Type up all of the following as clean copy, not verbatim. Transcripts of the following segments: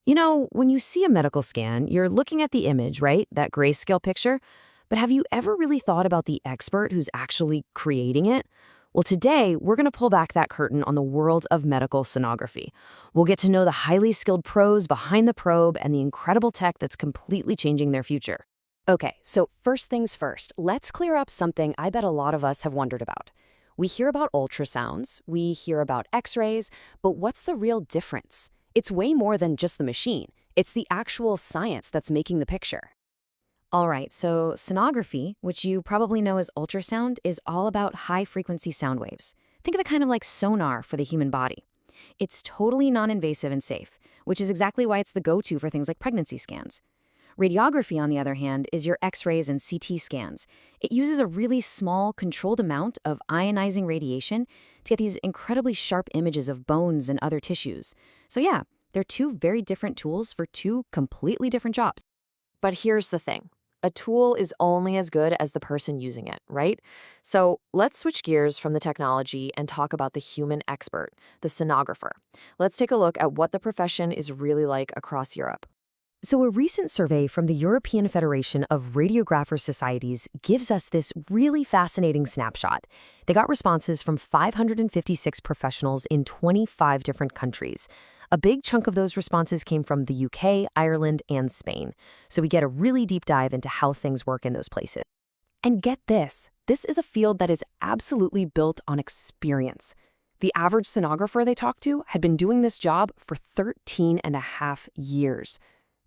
When you see a medical scan, you're looking at the image, right? That grayscale picture. But have you ever really thought about the expert who's actually creating it? Well, today, we're going to pull back that curtain on the world of medical sonography. We'll get to know the highly skilled pros behind the probe and the incredible tech that's completely changing their future. Okay, so first things first, let's clear up something I bet a lot of us have wondered about. We hear about ultrasounds, we hear about x-rays, but what's the real difference? It's way more than just the machine. It's the actual science that's making the picture. All right, so sonography, which you probably know as ultrasound, is all about high-frequency sound waves. Think of it kind of like sonar for the human body. It's totally non-invasive and safe, which is exactly why it's the go-to for things like pregnancy scans. Radiography, on the other hand, is your X-rays and CT scans. It uses a really small, controlled amount of ionizing radiation to get these incredibly sharp images of bones and other tissues. So yeah, they're two very different tools for two completely different jobs. But here's the thing. A tool is only as good as the person using it, right? So let's switch gears from the technology and talk about the human expert, the sonographer. Let's take a look at what the profession is really like across Europe. So a recent survey from the European Federation of Radiographer Societies gives us this really fascinating snapshot. They got responses from 556 professionals in 25 different countries. A big chunk of those responses came from the UK, Ireland, and Spain. So we get a really deep dive into how things work in those places. And get this is a field that is absolutely built on experience. The average sonographer they talked to had been doing this job for 13 and a half years.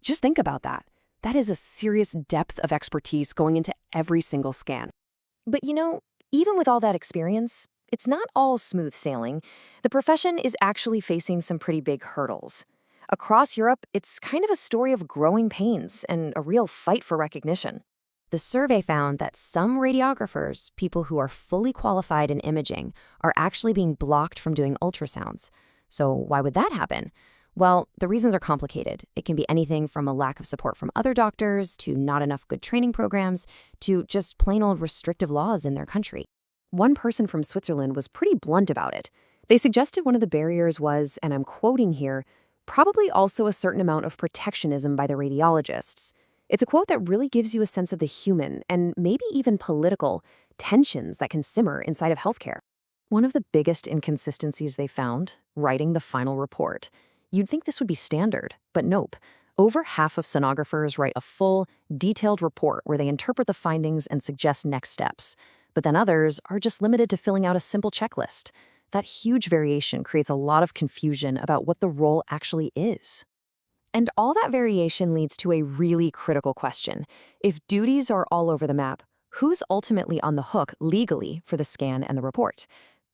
Just think about that. That is a serious depth of expertise going into every single scan. But even with all that experience, it's not all smooth sailing. The profession is actually facing some pretty big hurdles. Across Europe, it's kind of a story of growing pains and a real fight for recognition. The survey found that some radiographers, people who are fully qualified in imaging, are actually being blocked from doing ultrasounds. So why would that happen? Well, the reasons are complicated. It can be anything from a lack of support from other doctors, to not enough good training programs, to just plain old restrictive laws in their country. One person from Switzerland was pretty blunt about it. They suggested one of the barriers was, and I'm quoting here, probably also a certain amount of protectionism by the radiologists. It's a quote that really gives you a sense of the human, and maybe even political, tensions that can simmer inside of healthcare. One of the biggest inconsistencies they found, writing the final report. You'd think this would be standard, but nope. Over half of sonographers write a full, detailed report where they interpret the findings and suggest next steps. But then others are just limited to filling out a simple checklist. That huge variation creates a lot of confusion about what the role actually is. And all that variation leads to a really critical question. If duties are all over the map, who's ultimately on the hook legally for the scan and the report?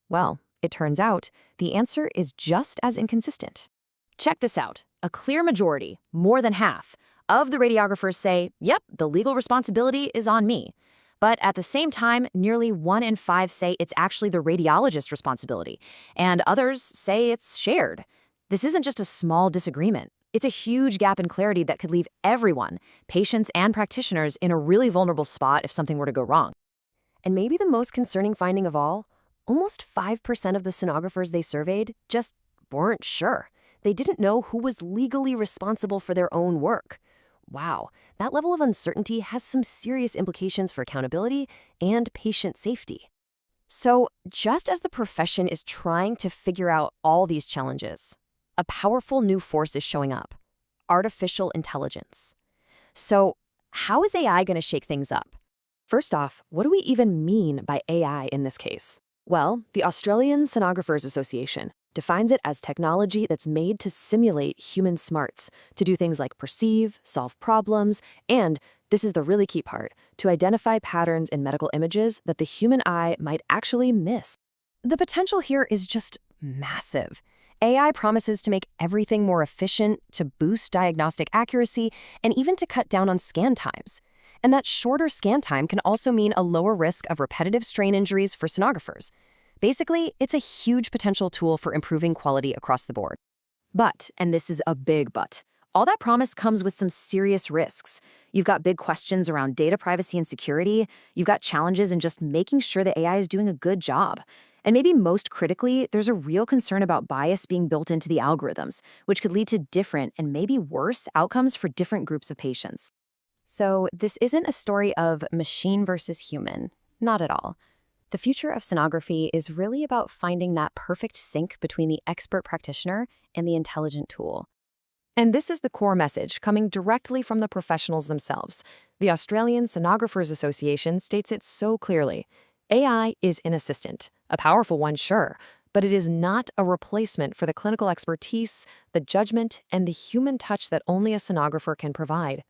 Well, it turns out the answer is just as inconsistent. Check this out. A clear majority, more than half, of the radiographers say, yep, the legal responsibility is on me. But at the same time, nearly 1 in 5 say it's actually the radiologist's responsibility, and others say it's shared. This isn't just a small disagreement. It's a huge gap in clarity that could leave everyone, patients and practitioners, in a really vulnerable spot if something were to go wrong. And maybe the most concerning finding of all, almost 5% of the sonographers they surveyed just weren't sure. They didn't know who was legally responsible for their own work. Wow, that level of uncertainty has some serious implications for accountability and patient safety. So, just as the profession is trying to figure out all these challenges, a powerful new force is showing up: artificial intelligence. So, how is AI going to shake things up? First off, what do we even mean by AI in this case? Well, the Australian Sonographers Association defines it as technology that's made to simulate human smarts, to do things like perceive, solve problems, and, this is the really key part, to identify patterns in medical images that the human eye might actually miss. The potential here is just massive. AI promises to make everything more efficient, to boost diagnostic accuracy, and even to cut down on scan times. And that shorter scan time can also mean a lower risk of repetitive strain injuries for sonographers. Basically, it's a huge potential tool for improving quality across the board. But, and this is a big but, all that promise comes with some serious risks. You've got big questions around data privacy and security. You've got challenges in just making sure the AI is doing a good job. And maybe most critically, there's a real concern about bias being built into the algorithms, which could lead to different and maybe worse outcomes for different groups of patients. So this isn't a story of machine versus human. Not at all. The future of sonography is really about finding that perfect sync between the expert practitioner and the intelligent tool. And this is the core message coming directly from the professionals themselves. The Australian Sonographers Association states it so clearly. AI is an assistant, a powerful one, sure, but it is not a replacement for the clinical expertise, the judgment, and the human touch that only a sonographer can provide.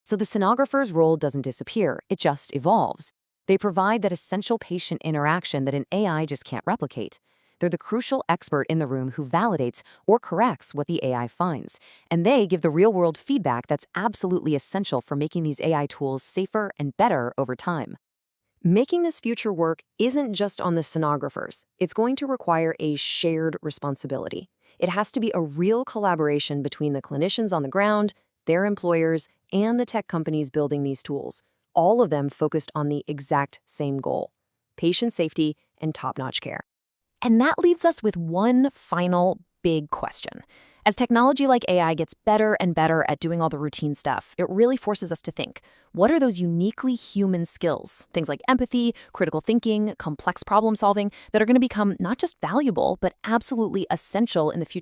So the sonographer's role doesn't disappear, it just evolves. They provide that essential patient interaction that an AI just can't replicate. They're the crucial expert in the room who validates or corrects what the AI finds, and they give the real-world feedback that's absolutely essential for making these AI tools safer and better over time. Making this future work isn't just on the sonographers. It's going to require a shared responsibility. It has to be a real collaboration between the clinicians on the ground, their employers, and the tech companies building these tools, all of them focused on the exact same goal: patient safety and top-notch care. And that leaves us with one final big question. As technology like AI gets better and better at doing all the routine stuff, it really forces us to think, what are those uniquely human skills, things like empathy, critical thinking, complex problem solving, that are going to become not just valuable, but absolutely essential in the future